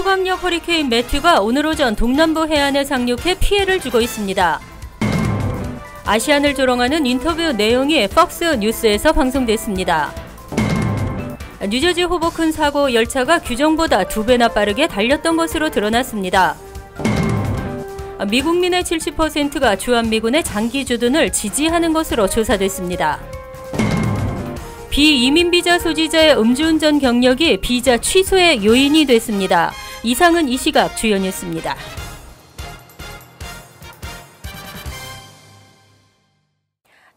초강력 허리케인 매튜가 오늘 오전 동남부 해안에 상륙해 피해를 주고 있습니다. 아시안을 조롱하는 인터뷰 내용이 폭스 뉴스에서 방송됐습니다. 뉴저지 호보큰 사고 열차가 규정보다 2배나 빠르게 달렸던 것으로 드러났습니다. 미국민의 70%가 주한미군의 장기 주둔을 지지하는 것으로 조사됐습니다. 비이민 비자 소지자의 음주운전 경력이 비자 취소의 요인이 됐습니다. 이상은 이 시각 주요 뉴스입니다.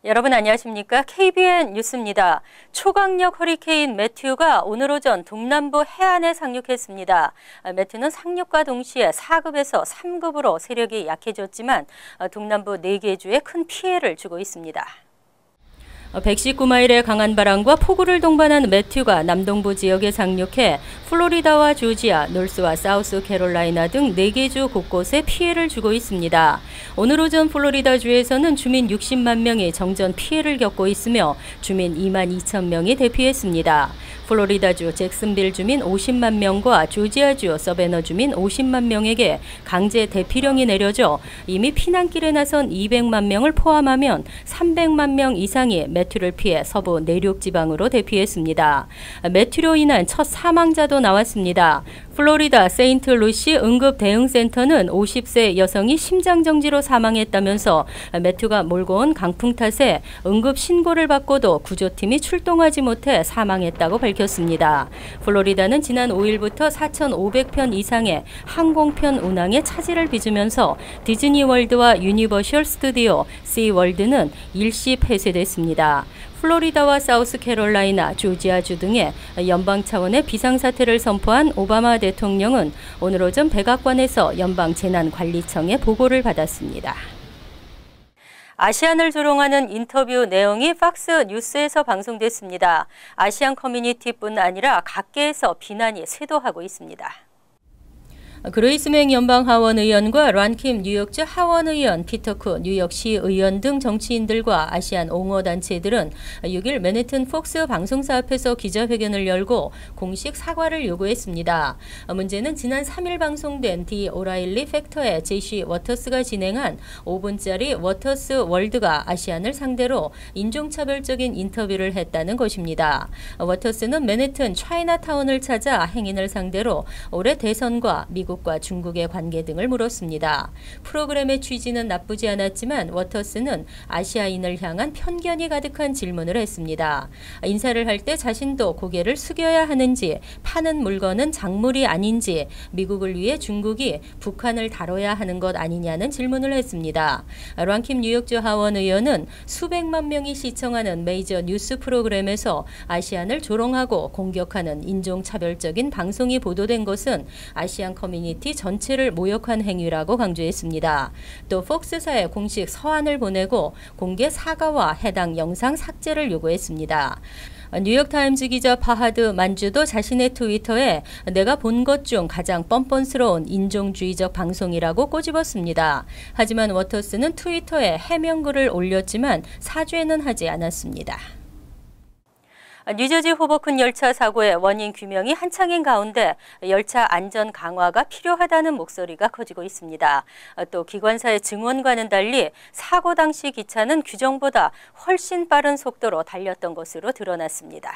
여러분 안녕하십니까? KBN 뉴스입니다. 초강력 허리케인 매튜가 오늘 오전 동남부 해안에 상륙했습니다. 매튜는 상륙과 동시에 4급에서 3급으로 세력이 약해졌지만 동남부 4개 주에 큰 피해를 주고 있습니다. 119마일의 강한 바람과 폭우를 동반한 매튜가 남동부 지역에 상륙해 플로리다와 조지아, 노스와 사우스 캐롤라이나 등 4개 주 곳곳에 피해를 주고 있습니다. 오늘 오전 플로리다주에서는 주민 60만 명이 정전 피해를 겪고 있으며 주민 2만 2천 명이 대피했습니다. 플로리다주 잭슨빌 주민 50만 명과 조지아주 서베너 주민 50만 명에게 강제 대피령이 내려져 이미 피난길에 나선 200만 명을 포함하면 300만 명 이상이 매튜를 피해 서부 내륙 지방으로 대피했습니다. 매튜로 인한 첫 사망자도 나왔습니다. 플로리다 세인트루시 응급대응센터는 50세 여성이 심장정지로 사망했다면서 매튜가 몰고 온 강풍 탓에 응급신고를 받고도 구조팀이 출동하지 못해 사망했다고 밝혔습니다. 플로리다는 지난 5일부터 4,500편 이상의 항공편 운항에 차질을 빚으면서 디즈니월드와 유니버셜 스튜디오, 시월드는 일시 폐쇄됐습니다. 플로리다와 사우스캐롤라이나, 조지아주 등의 연방 차원의 비상사태를 선포한 오바마 대통령은 오늘 오전 백악관에서 연방재난관리청에 보고를 받았습니다. 아시안을 조롱하는 인터뷰 내용이 폭스 뉴스에서 방송됐습니다. 아시안 커뮤니티뿐 아니라 각계에서 비난이 쇄도하고 있습니다. 그레이스 맹 연방 하원 의원과 란킴 뉴욕주 하원 의원, 피터 쿠 뉴욕시 의원 등 정치인들과 아시안 옹호 단체들은 6일 맨해튼 폭스 방송사 앞에서 기자회견을 열고 공식 사과를 요구했습니다. 문제는 지난 3일 방송된 디 오라일리 팩터의 제시 워터스가 진행한 5분짜리 워터스 월드가 아시안을 상대로 인종차별적인 인터뷰를 했다는 것입니다. 워터스는 맨해튼 차이나타운을 찾아 행인을 상대로 올해 대선과 미국과 중국의 관계 등을 물었습니다. 프로그램의 취지는 나쁘지 않았지만 워터스는 아시아인을 향한 편견이 가득한 질문을 했습니다. 인사를 할 때 자신도 고개를 숙여야 하는지, 파는 물건은 작물이 아닌지, 미국을 위해 중국이 북한을 다뤄야 하는 것 아니냐는 질문을 했습니다. 란킴 뉴욕주 하원 의원은 수백만 명이 시청하는 메이저 뉴스 프로그램에서 아시안을 조롱하고 공격하는 인종차별적인 방송이 보도된 것은 아시안 커뮤니티 전체를 모욕한 행위라고 강조했습니다. 또 폭스사에 공식 서한을 보내고 공개 사과와 해당 영상 삭제를 요구했습니다. 뉴욕타임즈 기자 파하드 만주도 자신의 트위터에 내가 본 것 중 가장 뻔뻔스러운 인종주의적 방송이라고 꼬집었습니다. 하지만 워터스는 트위터에 해명글을 올렸지만 사죄는 하지 않았습니다. 뉴저지 호보큰 열차 사고의 원인 규명이 한창인 가운데 열차 안전 강화가 필요하다는 목소리가 커지고 있습니다. 또 기관사의 증언과는 달리 사고 당시 기차는 규정보다 훨씬 빠른 속도로 달렸던 것으로 드러났습니다.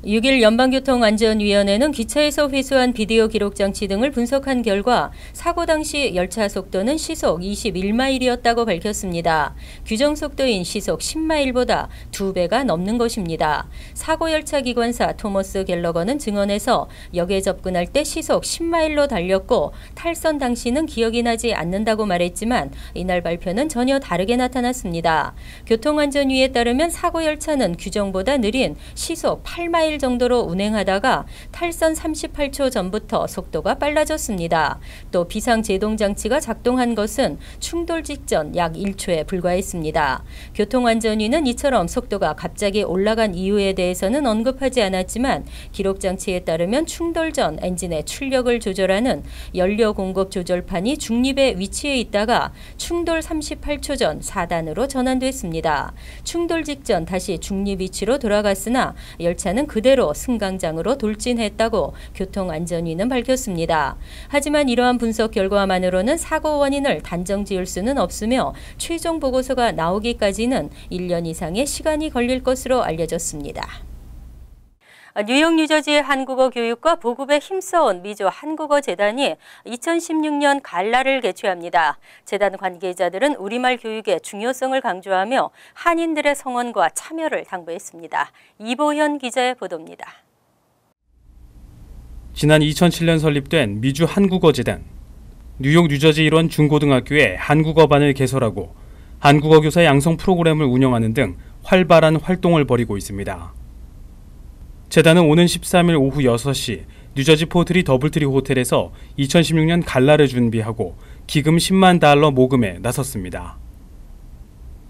6일 연방교통안전위원회는 기차에서 회수한 비디오 기록 장치 등을 분석한 결과 사고 당시 열차 속도는 시속 21마일이었다고 밝혔습니다. 규정 속도인 시속 10마일보다 2배가 넘는 것입니다. 사고 열차 기관사 토머스 갤러거는 증언에서 역에 접근할 때 시속 10마일로 달렸고 탈선 당시는 기억이 나지 않는다고 말했지만 이날 발표는 전혀 다르게 나타났습니다. 교통안전위에 따르면 사고 열차는 규정보다 느린 시속 8마일 정도로 운행하다가 탈선 38초 전부터 속도가 빨라졌습니다. 또 비상제동장치가 작동한 것은 충돌 직전 약 1초에 불과했습니다. 교통안전위는 이처럼 속도가 갑자기 올라간 이유에 대해서는 언급하지 않았지만 기록장치에 따르면 충돌 전 엔진의 출력을 조절하는 연료 공급 조절판이 중립에 위치해 있다가 충돌 38초 전 4단으로 전환됐습니다. 충돌 직전 다시 중립 위치로 돌아갔으나 열차는 그 그대로 승강장으로 돌진했다고 교통안전위는 밝혔습니다. 하지만 이러한 분석 결과만으로는 사고 원인을 단정 지을 수는 없으며 최종 보고서가 나오기까지는 1년 이상의 시간이 걸릴 것으로 알려졌습니다. 뉴욕 뉴저지의 한국어 교육과 보급에 힘써온 미주 한국어 재단이 2016년 갈라를 개최합니다. 재단 관계자들은 우리말 교육의 중요성을 강조하며 한인들의 성원과 참여를 당부했습니다. 이보현 기자의 보도입니다. 지난 2007년 설립된 미주 한국어 재단, 뉴욕 뉴저지 일원 중고등학교에 한국어반을 개설하고 한국어 교사 양성 프로그램을 운영하는 등 활발한 활동을 벌이고 있습니다. 재단은 오는 13일 오후 6시 뉴저지 포트리 더블트리 호텔에서 2016년 갈라를 준비하고 기금 $10만 모금에 나섰습니다.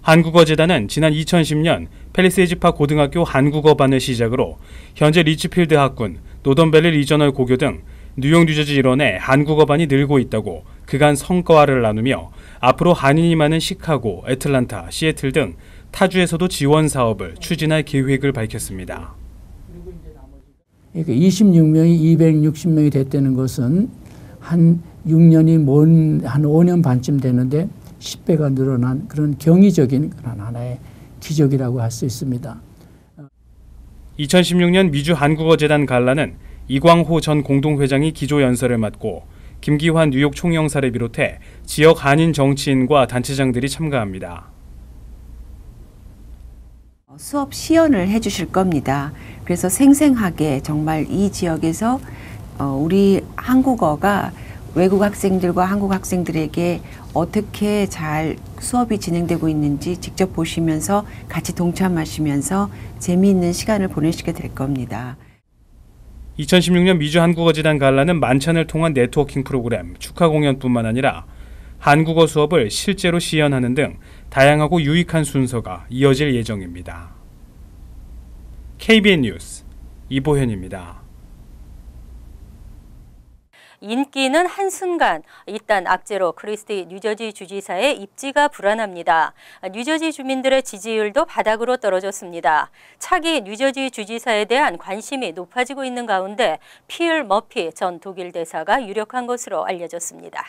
한국어재단은 지난 2010년 팰리세이즈파 고등학교 한국어반을 시작으로 현재 리치필드 학군, 노던밸리 리저널 고교 등 뉴욕 뉴저지 일원의 한국어반이 늘고 있다고 그간 성과를 나누며 앞으로 한인이 많은 시카고, 애틀란타, 시애틀 등 타주에서도 지원 사업을 추진할 계획을 밝혔습니다. 26명이 260명이 됐다는 것은 한 6년이 한 5년 반쯤 되는데 10배가 늘어난 그런 경이적인 그런 하나의 기적이라고 할 수 있습니다. 2016년 미주 한국어재단 갈라는 이광호 전 공동회장이 기조연설을 맡고 김기환 뉴욕 총영사를 비롯해 지역 한인 정치인과 단체장들이 참가합니다. 수업 시연을 해주실 겁니다. 그래서 생생하게 정말 이 지역에서 우리 한국어가 외국 학생들과 한국 학생들에게 어떻게 잘 수업이 진행되고 있는지 직접 보시면서 같이 동참하시면서 재미있는 시간을 보내시게 될 겁니다. 2016년 미주 한국어재단 갈라는 만찬을 통한 네트워킹 프로그램, 축하 공연뿐만 아니라 한국어 수업을 실제로 시연하는 등 다양하고 유익한 순서가 이어질 예정입니다. KBN 뉴스 이보현입니다. 인기는 한순간 잇단 악재로 크리스티 뉴저지 주지사의 입지가 불안합니다. 뉴저지 주민들의 지지율도 바닥으로 떨어졌습니다. 차기 뉴저지 주지사에 대한 관심이 높아지고 있는 가운데 필 머피 전 독일 대사가 유력한 것으로 알려졌습니다.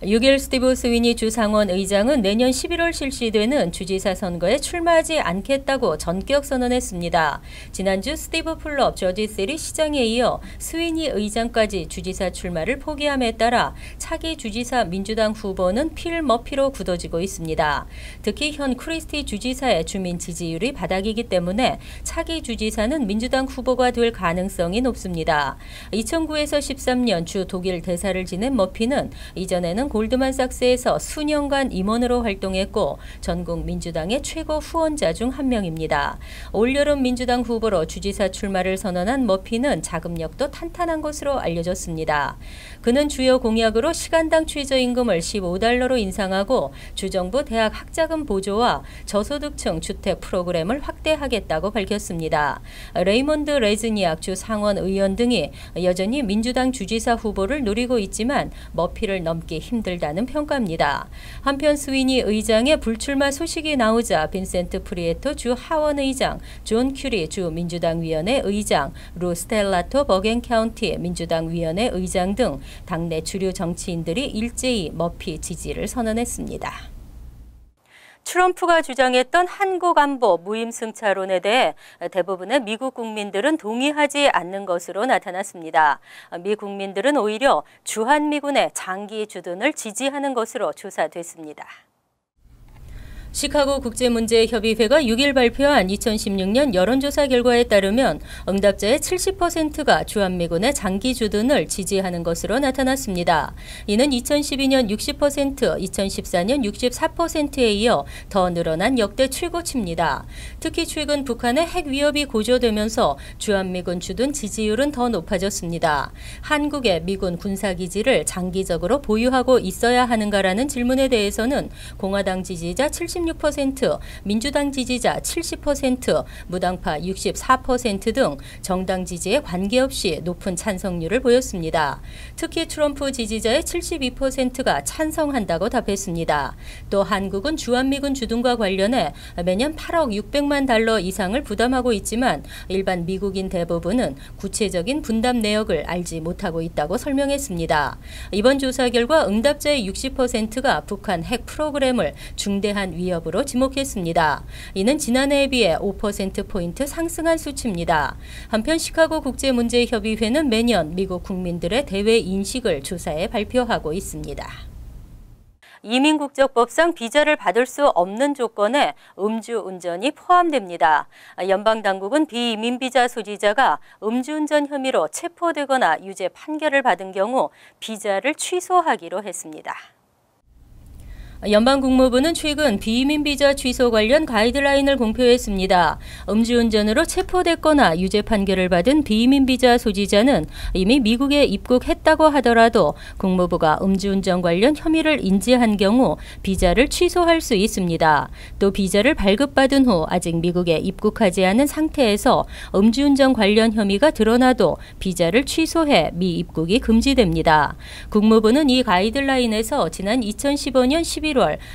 6일 스티브 스위니 주 상원 의장은 내년 11월 실시되는 주지사 선거에 출마하지 않겠다고 전격 선언했습니다. 지난주 스티브 풀럽 저지시리 시장에 이어 스위니 의장까지 주지사 출마를 포기함에 따라 차기 주지사 민주당 후보는 필 머피로 굳어지고 있습니다. 특히 현 크리스티 주지사의 주민 지지율이 바닥이기 때문에 차기 주지사는 민주당 후보가 될 가능성이 높습니다. 2009에서 13년 주 독일 대사를 지낸 머피는 이전에는 골드만삭스에서 수년간 임원으로 활동했고 전국 민주당의 최고 후원자 중 한 명입니다. 올여름 민주당 후보로 주지사 출마를 선언한 머피는 자금력도 탄탄한 것으로 알려졌습니다. 그는 주요 공약으로 시간당 최저임금을 $15로 인상하고 주정부 대학 학자금 보조와 저소득층 주택 프로그램을 확대하겠다고 밝혔습니다. 레이먼드 레즈니악 주 상원 의원 등이 여전히 민주당 주지사 후보를 노리고 있지만 머피를 넘기 힘들다는 평가입니다. 한편 스위니 의장의 불출마 소식이 나오자 빈센트 프리에토 주 하원 의장, 존 큐리 주 민주당 위원회 의장, 루 스텔라토 버겐 카운티 민주당 위원회 의장 등 당내 주류 정치인들이 일제히 머피 지지를 선언했습니다. 트럼프가 주장했던 한국 안보 무임승차론에 대해 대부분의 미국 국민들은 동의하지 않는 것으로 나타났습니다. 미 국민들은 오히려 주한미군의 장기 주둔을 지지하는 것으로 조사됐습니다. 시카고 국제문제협의회가 6일 발표한 2016년 여론조사 결과에 따르면 응답자의 70%가 주한미군의 장기 주둔을 지지하는 것으로 나타났습니다. 이는 2012년 60%, 2014년 64%에 이어 더 늘어난 역대 최고치입니다. 특히 최근 북한의 핵 위협이 고조되면서 주한미군 주둔 지지율은 더 높아졌습니다. 한국의 미군 군사기지를 장기적으로 보유하고 있어야 하는가라는 질문에 대해서는 공화당 지지자 76% 76%, 민주당 지지자 70%, 무당파 64% 등 정당 지지에 관계없이 높은 찬성률을 보였습니다. 특히 트럼프 지지자의 72%가 찬성한다고 답했습니다. 또 한국은 주한미군 주둔과 관련해 매년 8억 600만 달러 이상을 부담하고 있지만 일반 미국인 대부분은 구체적인 분담 내역을 알지 못하고 있다고 설명했습니다. 이번 조사 결과 응답자의 60%가 북한 핵 프로그램을 중대한 위협으로 지목했습니다. 이는 지난해에 비해 5%포인트 상승한 수치입니다. 한편 시카고 국제문제협의회는 매년 미국 국민들의 대외 인식을 조사해 발표하고 있습니다. 이민국적법상 비자를 받을 수 없는 조건에 음주운전이 포함됩니다. 연방당국은 비이민 비자 소지자가 음주운전 혐의로 체포되거나 유죄 판결을 받은 경우 비자를 취소하기로 했습니다. 연방국무부는 최근 비이민 비자 취소 관련 가이드라인을 공표했습니다. 음주운전으로 체포됐거나 유죄 판결을 받은 비이민 비자 소지자는 이미 미국에 입국했다고 하더라도 국무부가 음주운전 관련 혐의를 인지한 경우 비자를 취소할 수 있습니다. 또 비자를 발급받은 후 아직 미국에 입국하지 않은 상태에서 음주운전 관련 혐의가 드러나도 비자를 취소해 미입국이 금지됩니다. 국무부는 이 가이드라인에서 지난 2015년 11월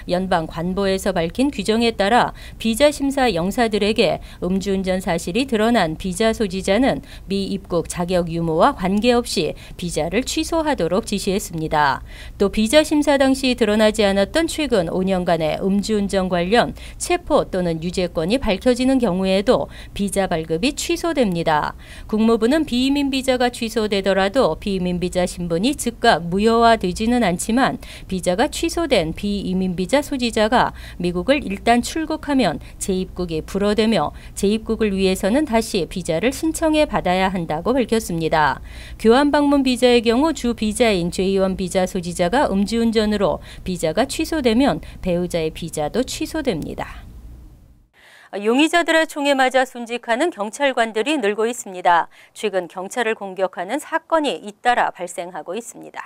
연방 관보에서 밝힌 규정에 따라 비자 심사 영사들에게 음주운전 사실이 드러난 비자 소지자는 미입국 자격 유무와 관계없이 비자를 취소하도록 지시했습니다. 또 비자 심사 당시 드러나지 않았던 최근 5년간의 음주운전 관련 체포 또는 유죄권이 밝혀지는 경우에도 비자 발급이 취소됩니다. 국무부는 비이민 비자가 취소되더라도 비이민 비자 신분이 즉각 무효화되지는 않지만 비자가 취소된 비이민 비자 소지자가 미국을 일단 출국하면 재입국이 불어되며 재입국을 위해서는 다시 비자를 신청해 받아야 한다고 밝혔습니다. 교환 방문 비자의 경우 주 비자인 J1 비자 소지자가 음주운전으로 비자가 취소되면 배우자의 비자도 취소됩니다. 용의자들의 총에 맞아 순직하는 경찰관들이 늘고 있습니다. 최근 경찰을 공격하는 사건이 잇따라 발생하고 있습니다.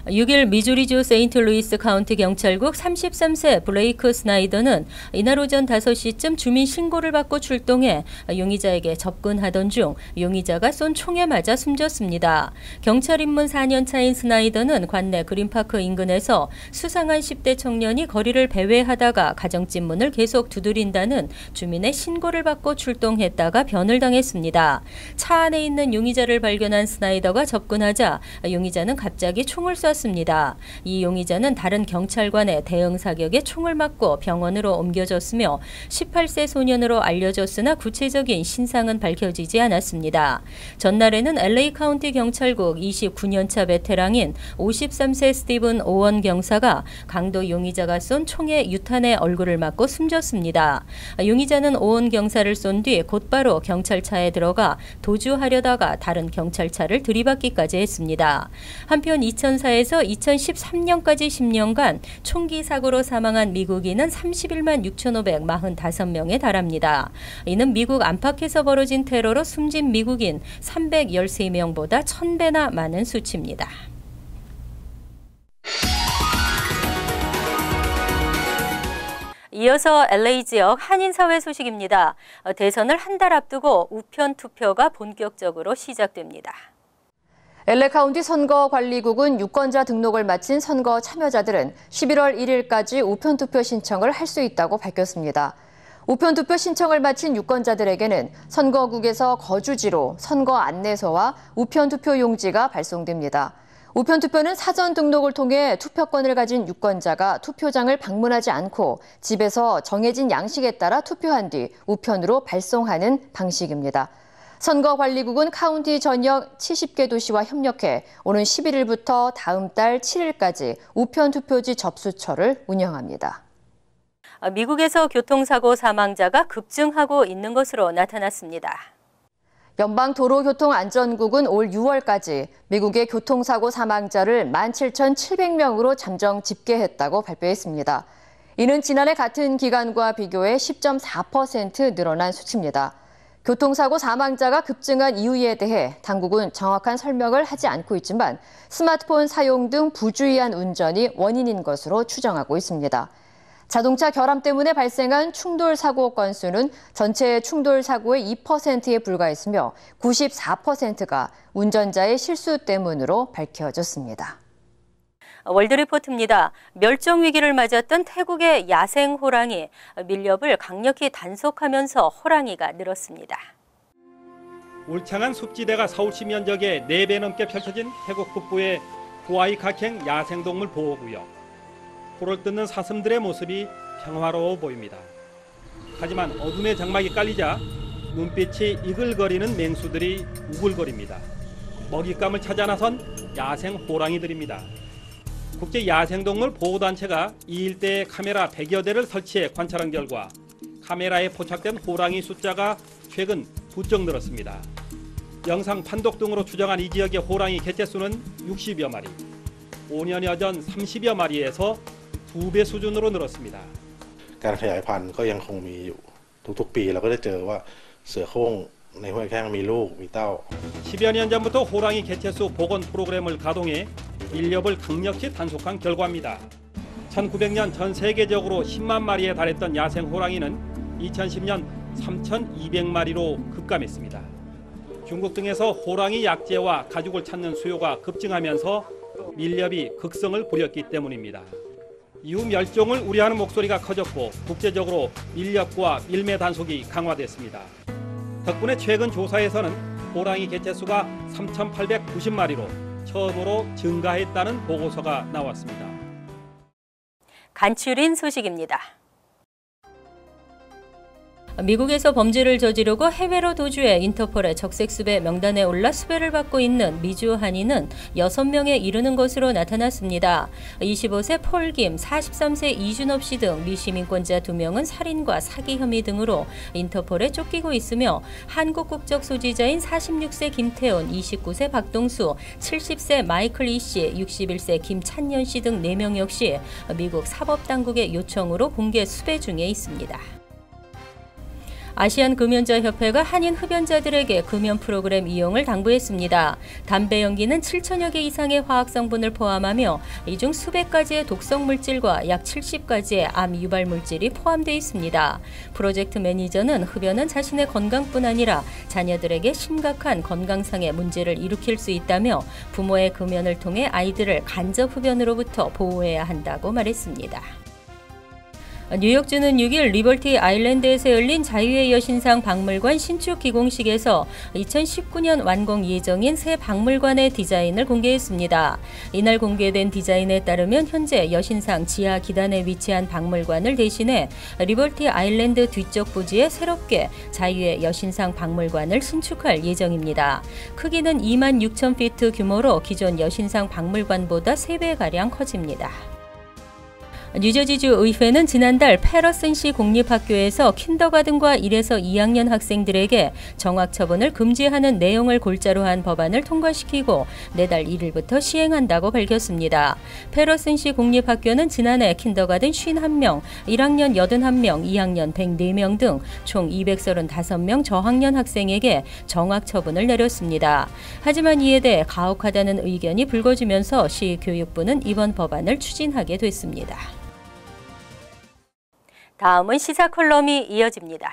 6일 미주리주 세인트루이스 카운티 경찰국 33세 블레이크 스나이더는 이날 오전 5시쯤 주민 신고를 받고 출동해 용의자에게 접근하던 중 용의자가 쏜 총에 맞아 숨졌습니다. 경찰 입문 4년 차인 스나이더는 관내 그린파크 인근에서 수상한 10대 청년이 거리를 배회하다가 가정집 문을 계속 두드린다는 주민의 신고를 받고 출동했다가 변을 당했습니다. 차 안에 있는 용의자를 발견한 스나이더가 접근하자 용의자는 갑자기 총을 쐈습니다. 이 용의자는 다른 경찰관의 대응 사격에 총을 맞고 병원으로 옮겨졌으며 18세 소년으로 알려졌으나 구체적인 신상은 밝혀지지 않았습니다. 전날에는 LA 카운티 경찰국 29년차 베테랑인 53세 스티븐 오원 경사가 강도 용의자가 쏜 총의 유탄에 얼굴을 맞고 숨졌습니다. 용의자는 오원 경사를 쏜 뒤 곧바로 경찰차에 들어가 도주하려다가 다른 경찰차를 들이받기까지 했습니다. 한편 2004에서 2013년까지 10년간 총기 사고로 사망한 미국인은 31만 6,545명에 달합니다. 이는 미국 안팎에서 벌어진 테러로 숨진 미국인 313명보다 1000배나 많은 수치입니다. 이어서 LA 지역 한인사회 소식입니다. 대선을 한 달 앞두고 우편 투표가 본격적으로 시작됩니다. LA 카운티 선거관리국은 유권자 등록을 마친 선거 참여자들은 11월 1일까지 우편투표 신청을 할 수 있다고 밝혔습니다. 우편투표 신청을 마친 유권자들에게는 선거국에서 거주지로 선거 안내서와 우편투표 용지가 발송됩니다. 우편투표는 사전 등록을 통해 투표권을 가진 유권자가 투표장을 방문하지 않고 집에서 정해진 양식에 따라 투표한 뒤 우편으로 발송하는 방식입니다. 선거관리국은 카운티 전역 70개 도시와 협력해 오는 11일부터 다음 달 7일까지 우편투표지 접수처를 운영합니다. 미국에서 교통사고 사망자가 급증하고 있는 것으로 나타났습니다. 연방도로교통안전국은 올 6월까지 미국의 교통사고 사망자를 17,700명으로 잠정 집계했다고 발표했습니다. 이는 지난해 같은 기간과 비교해 10.4% 늘어난 수치입니다. 교통사고 사망자가 급증한 이유에 대해 당국은 정확한 설명을 하지 않고 있지만 스마트폰 사용 등 부주의한 운전이 원인인 것으로 추정하고 있습니다. 자동차 결함 때문에 발생한 충돌 사고 건수는 전체 충돌 사고의 2%에 불과했으며 94%가 운전자의 실수 때문으로 밝혀졌습니다. 월드리포트입니다. 멸종 위기를 맞았던 태국의 야생 호랑이, 밀렵을 강력히 단속하면서 호랑이가 늘었습니다. 울창한 숲지대가 서울시 면적의 4배 넘게 펼쳐진 태국 북부의 후아이 카캥 야생동물 보호구역. 불을 뜯는 사슴들의 모습이 평화로워 보입니다. 하지만 어둠의 장막이 깔리자 눈빛이 이글거리는 맹수들이 우글거립니다. 먹잇감을 찾아 나선 야생 호랑이들입니다. 국제야생동물 보호단체가 이 일대에 카메라 100여 대를 설치해 관찰한 결과 카메라에 포착된 호랑이 숫자가 최근 부쩍 늘었습니다. 영상 판독 등으로 추정한 이 지역의 호랑이 개체수는 60여 마리, 5년여 전 30여 마리에서 2배 수준으로 늘었습니다. การขยายพันธุ์ก็ยังคงมีอยู่ทุกๆปีเราก็ได้เจอว่าเสือโคร่งในห้วยแข้งมีลูกมีเต้า 10여 년 전부터 호랑이 개체수 복원 프로그램을 가동해 밀렵을 강력히 단속한 결과입니다. 1900년 전 세계적으로 10만 마리에 달했던 야생 호랑이는 2010년 3,200마리로 급감했습니다. 중국 등에서 호랑이 약재와 가죽을 찾는 수요가 급증하면서 밀렵이 극성을 부렸기 때문입니다. 이후 멸종을 우려하는 목소리가 커졌고 국제적으로 밀렵과 밀매 단속이 강화됐습니다. 덕분에 최근 조사에서는 호랑이 개체수가 3,890마리로 처음으로 증가했다는 보고서가 나왔습니다. 간추린 소식입니다. 미국에서 범죄를 저지르고 해외로 도주해 인터폴의 적색수배 명단에 올라 수배를 받고 있는 미주 한인은 6명에 이르는 것으로 나타났습니다. 25세 폴김, 43세 이준업 씨 등 미시민권자 2명은 살인과 사기 혐의 등으로 인터폴에 쫓기고 있으며 한국 국적 소지자인 46세 김태훈, 29세 박동수, 70세 마이클 이 씨, 61세 김찬년 씨 등 4명 역시 미국 사법당국의 요청으로 공개 수배 중에 있습니다. 아시안 금연자 협회가 한인 흡연자들에게 금연 프로그램 이용을 당부했습니다. 담배 연기는 7천여 개 이상의 화학 성분을 포함하며 이 중 수백 가지의 독성 물질과 약 70가지의 암 유발 물질이 포함되어 있습니다. 프로젝트 매니저는 흡연은 자신의 건강뿐 아니라 자녀들에게 심각한 건강상의 문제를 일으킬 수 있다며 부모의 금연을 통해 아이들을 간접 흡연으로부터 보호해야 한다고 말했습니다. 뉴욕주는 6일 리버티 아일랜드에서 열린 자유의 여신상 박물관 신축 기공식에서 2019년 완공 예정인 새 박물관의 디자인을 공개했습니다. 이날 공개된 디자인에 따르면 현재 여신상 지하 기단에 위치한 박물관을 대신해 리버티 아일랜드 뒤쪽 부지에 새롭게 자유의 여신상 박물관을 신축할 예정입니다. 크기는 26,000피트 규모로 기존 여신상 박물관보다 3배가량 커집니다. 뉴저지주 의회는 지난달 패러슨시 공립학교에서 킨더가든과 1에서 2학년 학생들에게 정학처분을 금지하는 내용을 골자로 한 법안을 통과시키고 내달 1일부터 시행한다고 밝혔습니다. 패러슨시 공립학교는 지난해 킨더가든 51명, 1학년 81명, 2학년 104명 등 총 235명 저학년 학생에게 정학처분을 내렸습니다. 하지만 이에 대해 가혹하다는 의견이 불거지면서 시교육부는 이번 법안을 추진하게 됐습니다. 다음은 시사 콜럼이 이어집니다.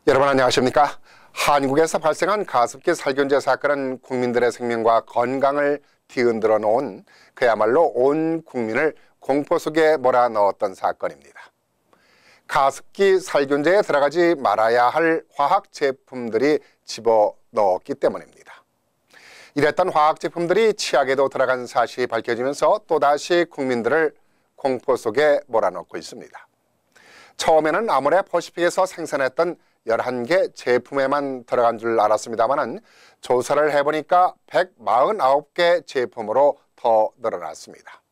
여러분 안녕하십니까? 한국에서 발생한 가습기 살균제 사건은 국민들의 생명과 건강을 뒤흔들어 놓은 그야말로 온 국민을 공포 속에 몰아넣었던 사건입니다. 가습기 살균제에 들어가지 말아야 할 화학 제품들이 집어넣었기 때문입니다. 이랬던 화학 제품들이 치약에도 들어간 사실이 밝혀지면서 또다시 국민들을 공포 속에 몰아넣고 있습니다. 처음에는 아모레 퍼시픽에서 생산했던 11개 제품에만 들어간 줄 알았습니다만 조사를 해보니까 149개 제품으로 더 늘어났습니다.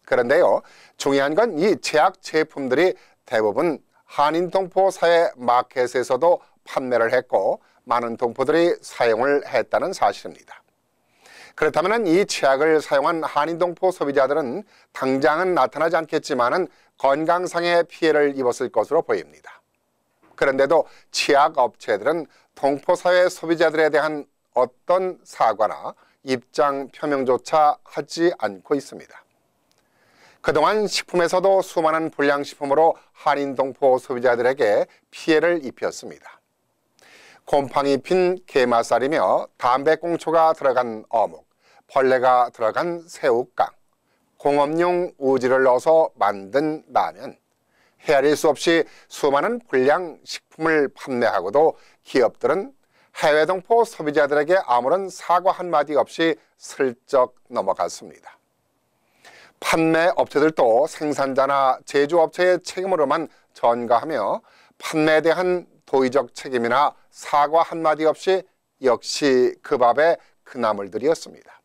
그런데요, 중요한 건 이 제약 제품들이 대부분 한인동포사회 마켓에서도 판매를 했고 많은 동포들이 사용을 했다는 사실입니다. 그렇다면 이 치약을 사용한 한인동포 소비자들은 당장은 나타나지 않겠지만 건강상의 피해를 입었을 것으로 보입니다. 그런데도 치약 업체들은 동포사회 소비자들에 대한 어떤 사과나 입장 표명조차 하지 않고 있습니다. 그동안 식품에서도 수많은 불량식품으로 한인동포 소비자들에게 피해를 입혔습니다. 곰팡이 핀 게맛살이며 담배꽁초가 들어간 어묵, 벌레가 들어간 새우깡, 공업용 우지를 넣어서 만든 라면, 헤아릴 수 없이 수많은 불량식품을 판매하고도 기업들은 해외 동포 소비자들에게 아무런 사과 한마디 없이 슬쩍 넘어갔습니다. 판매 업체들도 생산자나 제조업체의 책임으로만 전가하며 판매에 대한 도의적 책임이나 사과 한마디 없이 역시 그 밥에 그 나물들이었습니다.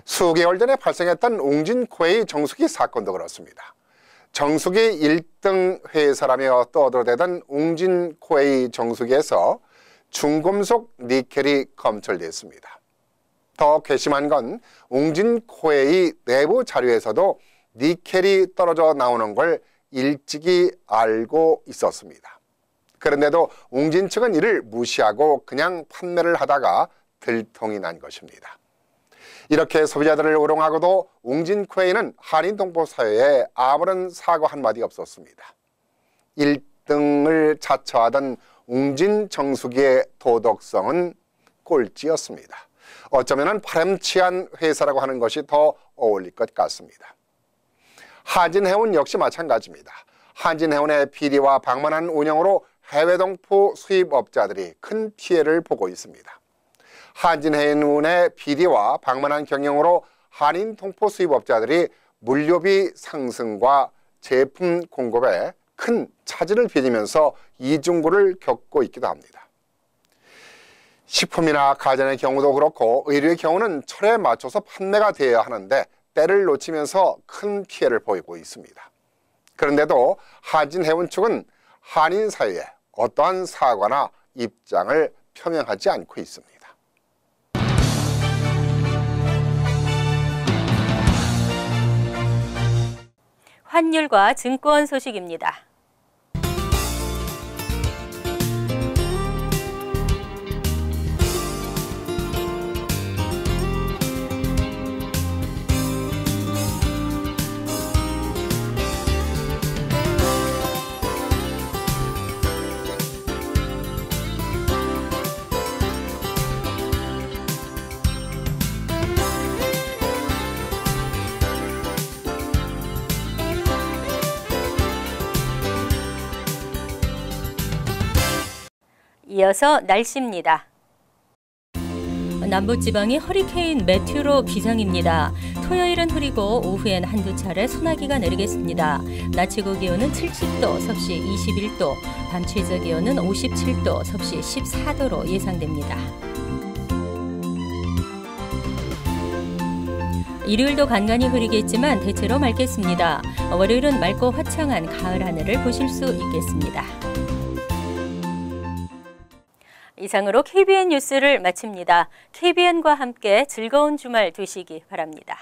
수개월 전에 발생했던 웅진코웨이 정수기 사건도 그렇습니다. 정수기 1등 회사라며 떠들어대던 웅진코웨이 정수기에서 중금속 니켈이 검출됐습니다. 더 괘씸한 건 웅진코웨이 내부 자료에서도 니켈이 떨어져 나오는 걸 일찍이 알고 있었습니다. 그런데도 웅진 측은 이를 무시하고 그냥 판매를 하다가 들통이 난 것입니다. 이렇게 소비자들을 우롱하고도 웅진코웨이는 한인동포 사회에 아무런 사과 한마디 없었습니다. 1등을 자처하던 웅진 정수기의 도덕성은 꼴찌였습니다. 어쩌면 파렴치한 회사라고 하는 것이 더 어울릴 것 같습니다. 한진해운 역시 마찬가지입니다. 한진해운의 비리와 방만한 운영으로 해외 동포 수입업자들이 큰 피해를 보고 있습니다. 한진해운의 비리와 방만한 경영으로 한인 동포 수입업자들이 물류비 상승과 제품 공급에 큰 차질을 빚으면서 이중고를 겪고 있기도 합니다. 식품이나 가전의 경우도 그렇고 의류의 경우는 철에 맞춰서 판매가 되어야 하는데 때를 놓치면서 큰 피해를 보이고 있습니다. 그런데도 한진해운 측은 한인 사회에 어떠한 사과나 입장을 표명하지 않고 있습니다. 환율과 증권 소식입니다. 이어서 날씨입니다. 남부지방이 허리케인 매튜로 기상입니다. 토요일은 흐리고 오후엔 한두 차례 소나기가 내리겠습니다. 낮 최고 기온은 70도, 섭씨 21도, 밤 최저 기온은 57도, 섭씨 14도로 예상됩니다. 일요일도 간간히 흐리겠지만 대체로 맑겠습니다. 월요일은 맑고 화창한 가을 하늘을 보실 수 있겠습니다. 이상으로 KBN 뉴스를 마칩니다. KBN과 함께 즐거운 주말 되시기 바랍니다.